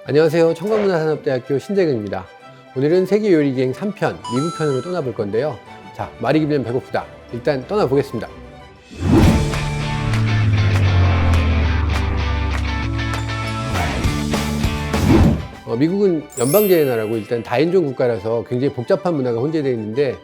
안녕하세요. 청강문화산업대학교 신재근입니다. 오늘은 세계요리기행 3편, 미국 편으로 떠나볼 건데요. 자, 말이 길면 배고프다. 일단 떠나보겠습니다. 미국은 연방제의 나라고 일단 다인종 국가라서 굉장히 복잡한 문화가 혼재되어 있는데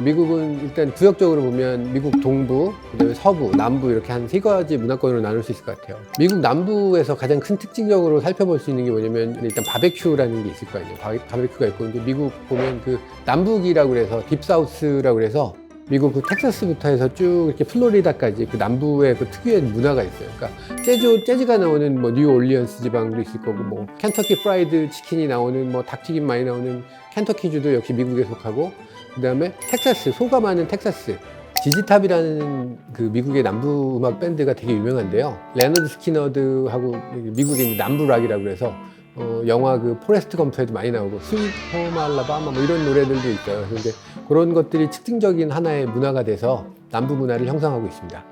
미국은 일단 구역적으로 보면 미국 동부, 그다음에 서부, 남부 이렇게 한 세 가지 문화권으로 나눌 수 있을 것 같아요. 미국 남부에서 가장 큰 특징적으로 살펴볼 수 있는 게 뭐냐면 일단 바베큐라는 게 있을 거 아니에요. 바베큐가 있고 이제 미국 보면 그 남북이라고 그래서 딥사우스라고 그래서 미국 그 텍사스부터 해서 쭉 이렇게 플로리다까지 그 남부의 그 특유의 문화가 있어요. 그러니까 재즈가 나오는 뭐 뉴올리언스 지방도 있을 거고, 뭐 켄터키 프라이드 치킨이 나오는 뭐 닭튀김 많이 나오는 켄터키주도 역시 미국에 속하고, 그 다음에 텍사스, 소가 많은 텍사스. 지지탑이라는 그 미국의 남부 음악 밴드가 되게 유명한데요. 레너드 스키너드하고 미국의 남부락이라고 그래서 영화 그 포레스트 검프에도 많이 나오고 스윗 홈 알라바마 뭐 이런 노래들도 있어요. 그런데 그런 것들이 특징적인 하나의 문화가 돼서 남부 문화를 형성하고 있습니다.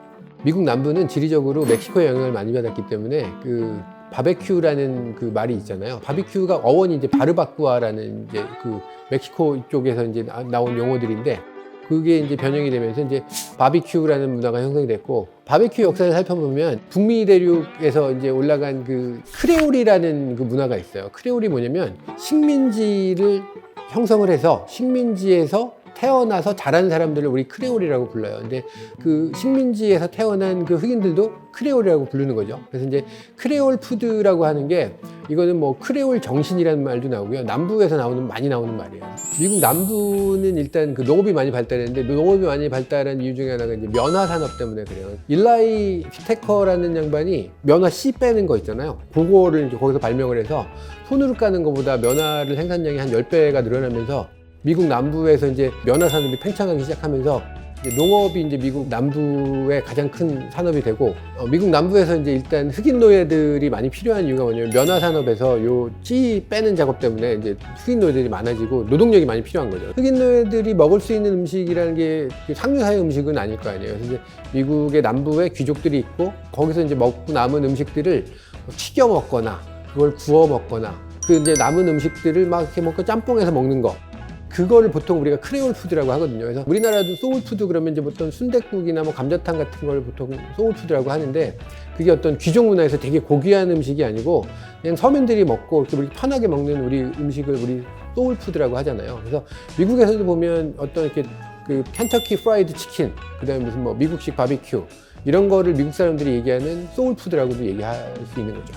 미국 남부는 지리적으로 멕시코의 영향을 많이 받았기 때문에 그 바베큐라는 그 말이 있잖아요. 바비큐가 어원이 이제 바르바꾸아라는 이제 그 멕시코 쪽에서 이제 나온 용어들인데 그게 이제 변형이 되면서 이제 바비큐라는 문화가 형성이 됐고, 바비큐 역사를 살펴보면 북미 대륙에서 이제 올라간 그 크레올이라는 그 문화가 있어요. 크레올이 뭐냐면 식민지를 형성을 해서 식민지에서 태어나서 자란 사람들을 우리 크레올이라고 불러요. 근데 그 식민지에서 태어난 그 흑인들도 크레올이라고 부르는 거죠. 그래서 이제 크레올 푸드라고 하는 게 이거는 뭐 크레올 정신이라는 말도 나오고요. 남부에서 많이 나오는 말이에요. 미국 남부는 일단 그 농업이 많이 발달했는데 농업이 많이 발달한 이유 중에 하나가 이제 면화 산업 때문에 그래요. 일라이 휘테커라는 양반이 면화 씨 빼는 거 있잖아요. 그거를 이제 거기서 발명을 해서 손으로 까는 것보다 면화를 생산량이 한 10배가 늘어나면서 미국 남부에서 이제 면화 산업이 팽창하기 시작하면서 이제 농업이 이제 미국 남부의 가장 큰 산업이 되고, 미국 남부에서 이제 일단 흑인 노예들이 많이 필요한 이유가 뭐냐면 면화 산업에서 요 찌 빼는 작업 때문에 이제 흑인 노예들이 많아지고 노동력이 많이 필요한 거죠. 흑인 노예들이 먹을 수 있는 음식이라는 게 상류사회 음식은 아닐 거 아니에요. 그래서 이제 미국의 남부에 귀족들이 있고 거기서 이제 먹고 남은 음식들을 튀겨 먹거나 그걸 구워 먹거나 그 이제 남은 음식들을 막 이렇게 먹고 짬뽕해서 먹는 거. 그거를 보통 우리가 크레올 푸드라고 하거든요. 그래서 우리나라도 소울 푸드 그러면 이제 보통 순댓국이나 뭐 감자탕 같은 걸 보통 소울 푸드라고 하는데, 그게 어떤 귀족 문화에서 되게 고귀한 음식이 아니고 그냥 서민들이 먹고 이렇게 우리 편하게 먹는 우리 음식을 우리 소울 푸드라고 하잖아요. 그래서 미국에서도 보면 어떤 이렇게 그 켄터키 프라이드 치킨, 그다음에 무슨 뭐 미국식 바비큐 이런 거를 미국 사람들이 얘기하는 소울 푸드라고도 얘기할 수 있는 거죠.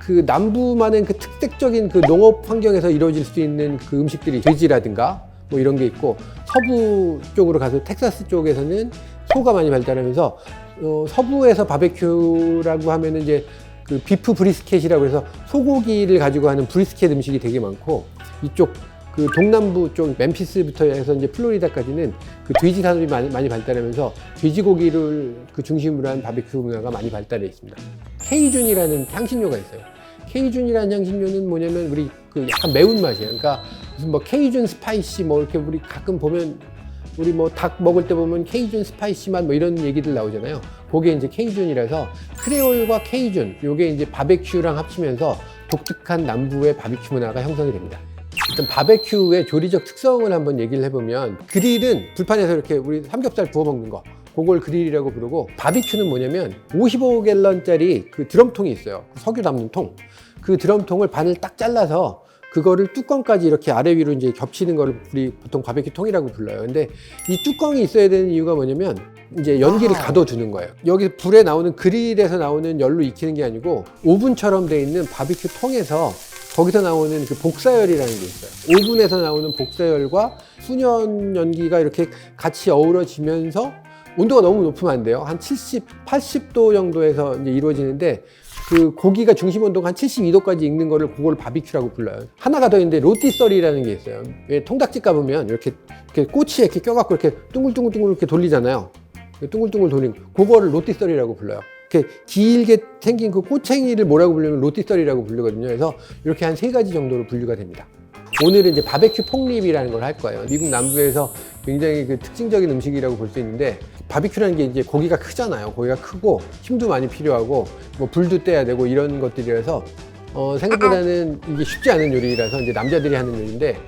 그 남부만의 그 특색적인 그 농업 환경에서 이루어질 수 있는 그 음식들이 돼지라든가 뭐 이런 게 있고, 서부 쪽으로 가서 텍사스 쪽에서는 소가 많이 발달하면서 서부에서 바베큐라고 하면은 이제 그 비프 브리스켓이라고 해서 소고기를 가지고 하는 브리스켓 음식이 되게 많고, 이쪽 그 동남부 쪽 멤피스부터 해서 이제 플로리다까지는 그 돼지 산업이 많이 발달하면서 돼지고기를 그 중심으로 한 바베큐 문화가 많이 발달해 있습니다. 케이준이라는 향신료가 있어요. 케이준이라는 향신료는 뭐냐면 우리 그 약간 매운맛이에요. 그러니까 무슨 뭐 케이준 스파이시 뭐 이렇게 우리 가끔 보면 우리 뭐 닭 먹을 때 보면 케이준 스파이시 맛 뭐 이런 얘기들 나오잖아요. 그게 이제 케이준이라서 크레올과 케이준 요게 이제 바베큐랑 합치면서 독특한 남부의 바베큐 문화가 형성이 됩니다. 일단 바베큐의 조리적 특성을 한번 얘기를 해보면, 그릴은 불판에서 이렇게 우리 삼겹살 구워 먹는 거 그걸 그릴이라고 부르고, 바비큐는 뭐냐면 55갤런짜리 그 드럼통이 있어요. 석유 담는 통. 그 드럼통을 반을 딱 잘라서 그거를 뚜껑까지 이렇게 아래 위로 이제 겹치는 거를 우리 보통 바비큐 통이라고 불러요. 근데 이 뚜껑이 있어야 되는 이유가 뭐냐면 이제 연기를 가둬두는 거예요. 여기 불에 나오는 그릴에서 나오는 열로 익히는 게 아니고 오븐처럼 돼 있는 바비큐 통에서 거기서 나오는 그 복사열이라는 게 있어요. 오븐에서 나오는 복사열과 순연 연기가 이렇게 같이 어우러지면서 온도가 너무 높으면 안 돼요. 한 70, 80도 정도에서 이제 이루어지는데, 그 고기가 중심 온도가 한 72도까지 익는 거를 그걸 바비큐라고 불러요. 하나가 더 있는데 로티서리라는 게 있어요. 왜 통닭집 가보면 이렇게 꼬치에 이렇게 껴갖고 이렇게 둥글둥글 이렇게 돌리잖아요. 둥글둥글 돌린 그거를 로티서리라고 불러요. 이렇게 길게 생긴 그 꼬챙이를 뭐라고 부르면 로티서리라고 부르거든요. 그래서 이렇게 한 3가지 정도로 분류가 됩니다. 오늘은 이제 바베큐 폭립이라는 걸 할 거예요. 미국 남부에서 굉장히 그 특징적인 음식이라고 볼 수 있는데, 바비큐라는 게 이제 고기가 크잖아요. 고기가 크고 힘도 많이 필요하고 뭐 불도 떼야 되고 이런 것들이라서 생각보다는 이게 쉽지 않은 요리라서 이제 남자들이 하는 요리인데,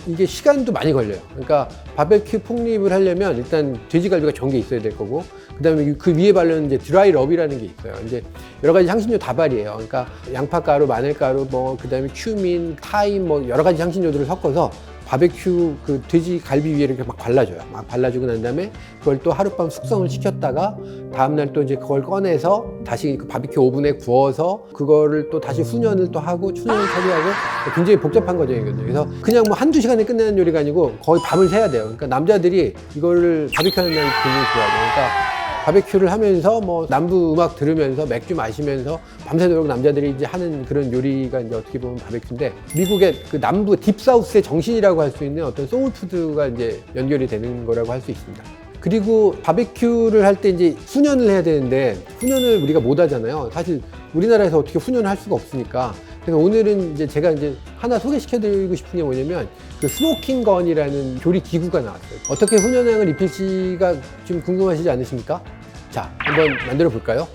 이게 시간도 많이 걸려요. 그러니까 바베큐 폭립을 하려면 일단 돼지갈비가 좋은 게 있어야 될 거고, 그 다음에 그 위에 바르는 이제 드라이 럽이라는 게 있어요. 이제 여러 가지 향신료 다발이에요. 그러니까 양파가루, 마늘가루, 그 다음에 큐민, 타임, 여러 가지 향신료들을 섞어서 바베큐 그 돼지 갈비 위에 이렇게 막 발라줘요. 막 발라주고 난 다음에 그걸 또 하룻밤 숙성을 시켰다가 다음날 또 이제 그걸 꺼내서 다시 그 바베큐 오븐에 구워서 그거를 또 다시 훈연을 또 하고 추년을 처리하고 굉장히 복잡한 과정이거든요. 그래서 그냥 뭐 한두 시간에 끝내는 요리가 아니고 거의 밤을 새야 돼요. 그러니까 남자들이 이거를 바베큐 하는 날 굉장히 좋아해요. 그러니까 바베큐를 하면서 남부 음악 들으면서 맥주 마시면서 밤새도록 남자들이 이제 하는 그런 요리가 이제 어떻게 보면 바베큐인데, 미국의 그 남부 딥사우스의 정신이라고 할 수 있는 어떤 소울푸드가 이제 연결이 되는 거라고 할 수 있습니다. 그리고 바베큐를 할 때 이제 훈연을 해야 되는데 훈연을 우리가 못 하잖아요. 사실 우리나라에서 어떻게 훈연을 할 수가 없으니까. 그래서 오늘은 이제 제가 이제 하나 소개시켜드리고 싶은 게 뭐냐면 그 스모킹 건이라는 조리 기구가 나왔어요. 어떻게 훈연향을 입힐지가 좀 궁금하시지 않으십니까? 자, 한번 만들어 볼까요?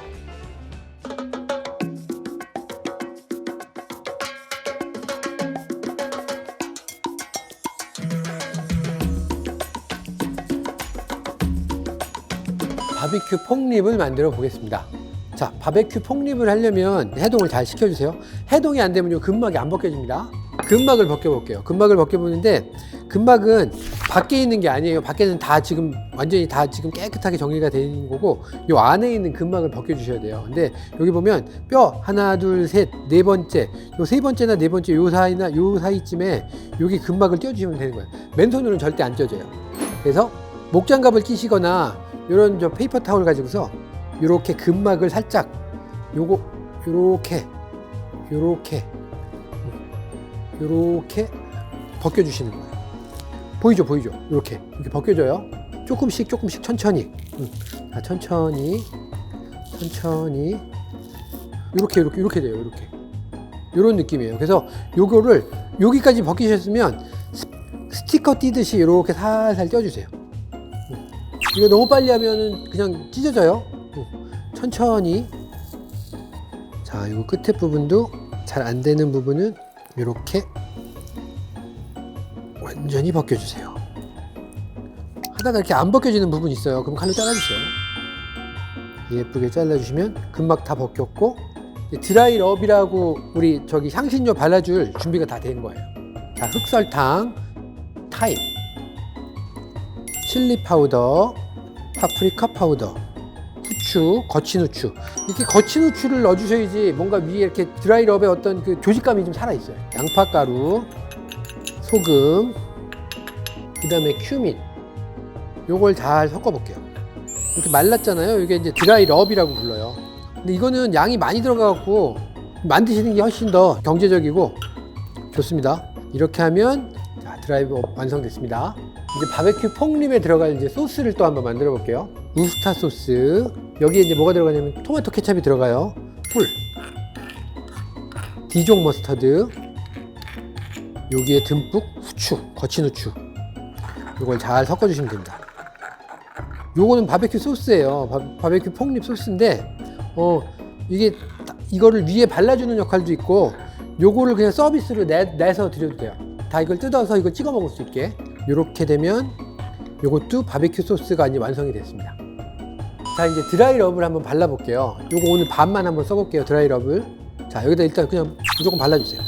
바비큐 폭립을 만들어 보겠습니다. 자, 바베큐 폭립을 하려면 해동을 잘 시켜주세요. 해동이 안 되면 근막이 안 벗겨집니다. 근막을 벗겨볼게요. 근막을 벗겨보는데 근막은 밖에 있는 게 아니에요. 밖에는 다 지금 완전히 다 지금 깨끗하게 정리가 되어 있는 거고, 요 안에 있는 근막을 벗겨주셔야 돼요. 근데 여기 보면 뼈 하나, 둘, 셋, 네 번째, 요 세 번째나 네 번째 요 사이나 요 사이쯤에 여기 근막을 띄워주시면 되는 거예요. 맨손으로는 절대 안 쪄져요. 그래서 목장갑을 끼시거나 이런 저 페이퍼 타올 가지고서 요렇게 근막을 살짝 요렇게 벗겨주시는 거예요. 보이죠? 이렇게 벗겨져요. 조금씩 천천히. 자, 천천히 이렇게 돼요. 이런 느낌이에요. 그래서 요거를 여기까지 벗기셨으면 스티커 띄듯이 이렇게 살살 떼어주세요. 이거 너무 빨리 하면은 그냥 찢어져요. 천천히. 자, 요 끝에 부분도 잘 안 되는 부분은 이렇게 완전히 벗겨주세요. 하다가 이렇게 안 벗겨지는 부분이 있어요. 그럼 칼로 잘라주세요. 예쁘게 잘라주시면 근막 다 벗겼고, 드라이 럽이라고 우리 저기 향신료 발라줄 준비가 다 된 거예요. 자, 흑설탕, 타임, 칠리 파우더, 파프리카 파우더, 후추, 거친 후추. 이렇게 거친 후추를 넣어주셔야지 뭔가 위에 이렇게 드라이 럽의 어떤 그 조직감이 좀 살아있어요. 양파가루, 소금, 그 다음에 큐민. 요걸 잘 섞어볼게요. 이렇게 말랐잖아요. 이게 이제 드라이 럽이라고 불러요. 근데 이거는 양이 많이 들어가갖고 만드시는 게 훨씬 더 경제적이고 좋습니다. 이렇게 하면 자, 드라이 럽 완성됐습니다. 이제 바베큐 폭립에 들어갈 이제 소스를 또 한번 만들어 볼게요. 우스타 소스. 여기에 이제 뭐가 들어가냐면 토마토 케찹이 들어가요. 꿀, 디종 머스터드, 여기에 듬뿍 후추, 거친 후추. 이걸 잘 섞어 주시면 됩니다. 요거는 바베큐 소스예요. 바베큐 폭립 소스인데 이거를 위에 발라주는 역할도 있고, 요거를 그냥 서비스로 내서 드려도 돼요. 다 이걸 뜯어서 이걸 찍어 먹을 수 있게. 이렇게 되면 요것도 바베큐 소스가 이제 완성이 됐습니다. 자, 이제 드라이 럽을 한번 발라볼게요. 요거 오늘 반만 한번 써볼게요. 드라이 럽을. 자, 여기다 일단 그냥 무조건 발라주세요.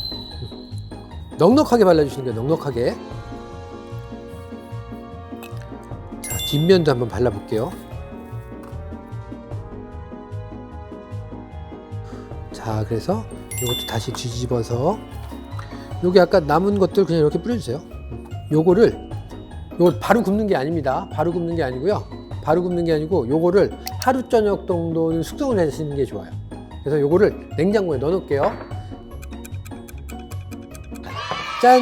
넉넉하게 발라주시는 거예요. 넉넉하게. 자, 뒷면도 한번 발라볼게요. 자, 그래서 요것도 다시 뒤집어서 여기 아까 남은 것들 그냥 이렇게 뿌려주세요. 요걸 바로 굽는 게 아닙니다. 바로 굽는 게 아니고 요거를 하루 저녁 정도는 숙성을 하시는 게 좋아요. 그래서 요거를 냉장고에 넣어 놓을게요. 짠!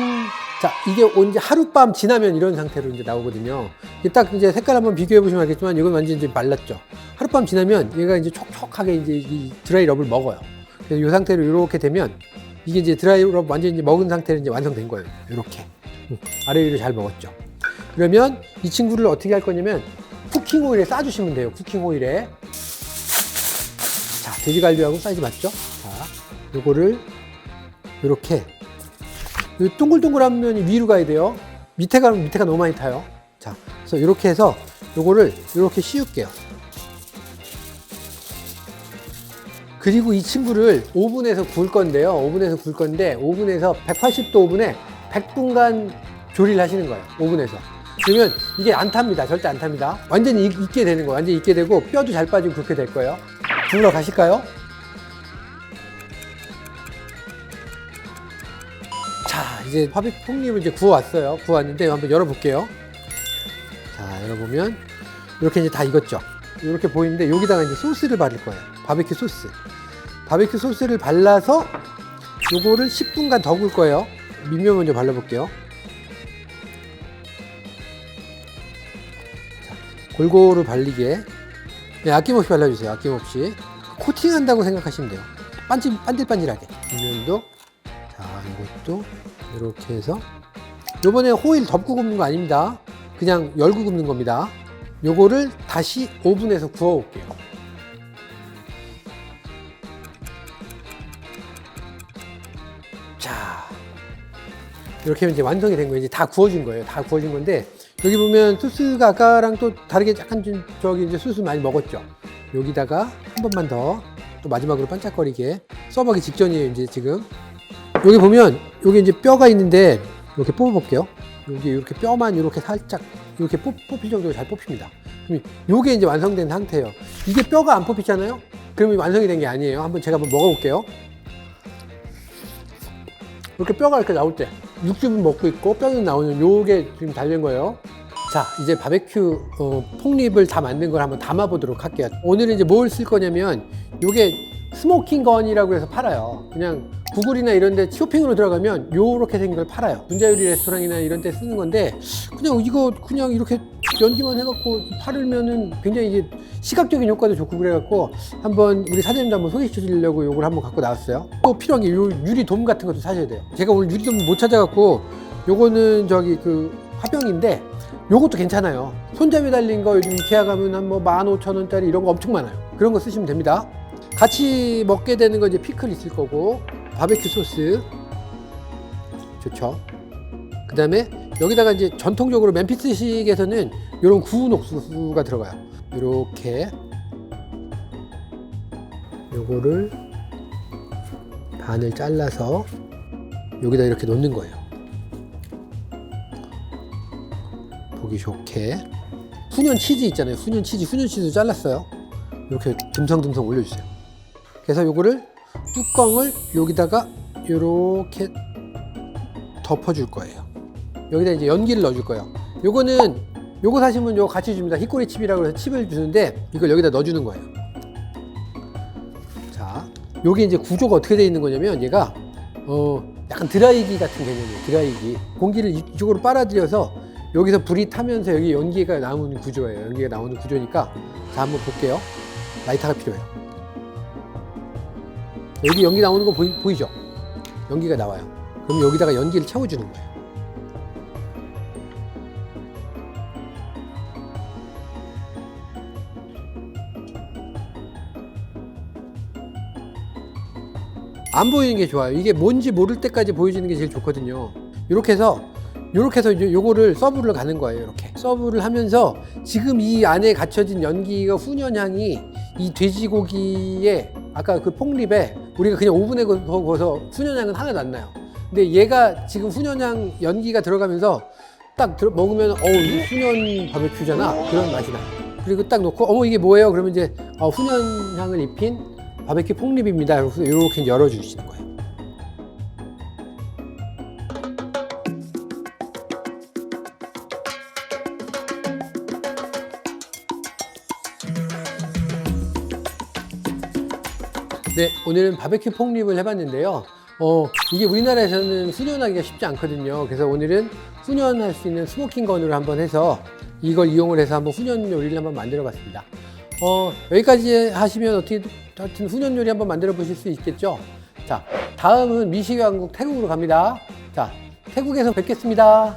자, 이게 이제 하룻밤 지나면 이런 상태로 이제 나오거든요. 딱 이제 색깔 한번 비교해 보시면 알겠지만 이건 완전 이제 말랐죠. 하룻밤 지나면 얘가 이제 촉촉하게 이제 이 드라이 럽을 먹어요. 그래서 이 상태로 이렇게 되면 이게 이제 드라이 럽 완전 이제 먹은 상태로 이제 완성된 거예요. 이렇게. 아래 위로 잘 먹었죠. 그러면 이 친구를 어떻게 할 거냐면 쿠킹 오일에 싸주시면 돼요. 쿠킹 오일에. 자, 돼지갈비하고 사이즈 맞죠? 자, 요거를 이렇게 이 동글동글한 면이 위로 가야 돼요. 밑에 가면 밑에가 너무 많이 타요. 자, 그래서 이렇게 해서 요거를 이렇게 씌울게요. 그리고 이 친구를 오븐에서 구울 건데요. 오븐에서 구울 건데 오븐에서 180도 오븐에 100분간 조리를 하시는 거예요. 오븐에서. 그러면 이게 안 탑니다. 절대 안 탑니다. 완전히 익게 되는 거예요. 완전히 익게 되고 뼈도 잘 빠지고 그렇게 될 거예요. 구우러 가실까요? 자, 이제 바비큐 폭립을 이제 구워왔어요. 구워왔는데 한번 열어볼게요. 자, 열어보면 이렇게 이제 다 익었죠. 이렇게 보이는데 여기다가 이제 소스를 바를 거예요. 바비큐 소스. 바비큐 소스를 발라서 요거를 10분간 더 구울 거예요. 밑면 먼저 발라볼게요. 자, 골고루 발리게. 네, 아낌없이 발라주세요. 아낌없이. 코팅한다고 생각하시면 돼요. 반질반질하게. 밑면도. 자, 이것도 이렇게 해서. 요번에 호일 덮고 굽는 거 아닙니다. 그냥 열고 굽는 겁니다. 요거를 다시 오븐에서 구워 올게요. 자, 이렇게 하면 이제 완성이 된 거예요. 이제 다 구워진 거예요. 다 구워진 건데, 여기 보면 소스가 아까랑 또 다르게 약간 좀 저기 이제 소스 많이 먹었죠. 여기다가 한 번만 더 또 마지막으로 반짝거리게 서버하기 직전이에요. 이제 지금 여기 보면 여기 이제 뼈가 있는데 이렇게 뽑아볼게요. 여기 이렇게 뼈만 이렇게 살짝 이렇게 뽑힐 정도로 잘 뽑힙니다. 그럼 이게 이제 완성된 상태예요. 이게 뼈가 안 뽑히잖아요. 그러면 완성이 된 게 아니에요. 제가 한번 먹어볼게요. 이렇게 뼈가 이렇게 나올 때 육즙은 먹고 있고 뼈는 나오는 요게 지금 다 된 거예요. 자, 이제 바베큐 폭립을 다 만든 걸 한번 담아 보도록 할게요. 오늘은 이제 뭘 쓸 거냐면 요게 스모킹 건이라고 해서 팔아요. 그냥 구글이나 이런 데 쇼핑으로 들어가면 요렇게 생긴 걸 팔아요. 분자요리 레스토랑이나 이런 데 쓰는 건데 그냥 이거 그냥 이렇게 연기만 해갖고 팔으면은 굉장히 이제 시각적인 효과도 좋고 그래갖고 한번 우리 사장님도 한번 소개시켜 드리려고 요걸 한번 갖고 나왔어요. 또 필요한 게 요 유리돔 같은 것도 사셔야 돼요. 제가 오늘 유리돔 못 찾아갖고 요거는 저기 그 화병인데 요것도 괜찮아요. 손잡이 달린 거 요즘 이케아 가면 한 뭐 15,000원짜리 이런 거 엄청 많아요. 그런 거 쓰시면 됩니다. 같이 먹게 되는 건 이제 피클 있을 거고 바베큐 소스 좋죠. 그 다음에 여기다가 이제 전통적으로 멤피스식에서는 이런 구운 옥수수가 들어가요. 이렇게 요거를 반을 잘라서 여기다 이렇게 놓는 거예요. 보기 좋게. 훈연 치즈 있잖아요. 훈연 치즈 잘랐어요. 이렇게 듬성듬성 올려주세요. 그래서 요거를 뚜껑을 여기다가 이렇게 덮어줄 거예요. 여기다 이제 연기를 넣어줄 거예요. 요거 사시면 요거 같이 줍니다. 히코리 칩이라고 해서 칩을 주는데 이걸 여기다 넣어주는 거예요. 자, 요게 이제 구조가 어떻게 되어 있는 거냐면 얘가 약간 드라이기 같은 개념이에요. 드라이기. 공기를 이쪽으로 빨아들여서 여기서 불이 타면서 여기 연기가 나오는 구조예요. 연기가 나오는 구조니까 자, 한번 볼게요. 라이터가 필요해요. 여기 연기 나오는 거 보이죠? 연기가 나와요. 그럼 여기다가 연기를 채워주는 거예요. 안 보이는 게 좋아요. 이게 뭔지 모를 때까지 보여주는 게 제일 좋거든요. 이렇게 해서 이제 요거를 서브를 가는 거예요. 이렇게 서브를 하면서 지금 이 안에 갇혀진 연기가 훈연향이 이 돼지고기에 아까 그 폭립에 우리가 그냥 오븐에 구워서 훈연향은 하나도 안 나요. 근데 얘가 지금 훈연향 연기가 들어가면서 딱 먹으면 이게 훈연 바베큐잖아. 그런 맛이 나요. 그리고 딱 놓고 이게 뭐예요? 그러면 이제 훈연향을 입힌 바베큐 폭립입니다. 그래서 이렇게 열어주시는 거예요. 네, 오늘은 바베큐 폭립을 해봤는데요. 이게 우리나라에서는 훈연하기가 쉽지 않거든요. 그래서 오늘은 훈연할 수 있는 스모킹 건으로 한번 해서 이걸 이용을 해서 한번 훈연 요리를 한번 만들어 봤습니다. 여기까지 하시면 어떻게 하여튼 훈연 요리 한번 만들어 보실 수 있겠죠? 자, 다음은 미식의 왕국 태국으로 갑니다. 자, 태국에서 뵙겠습니다.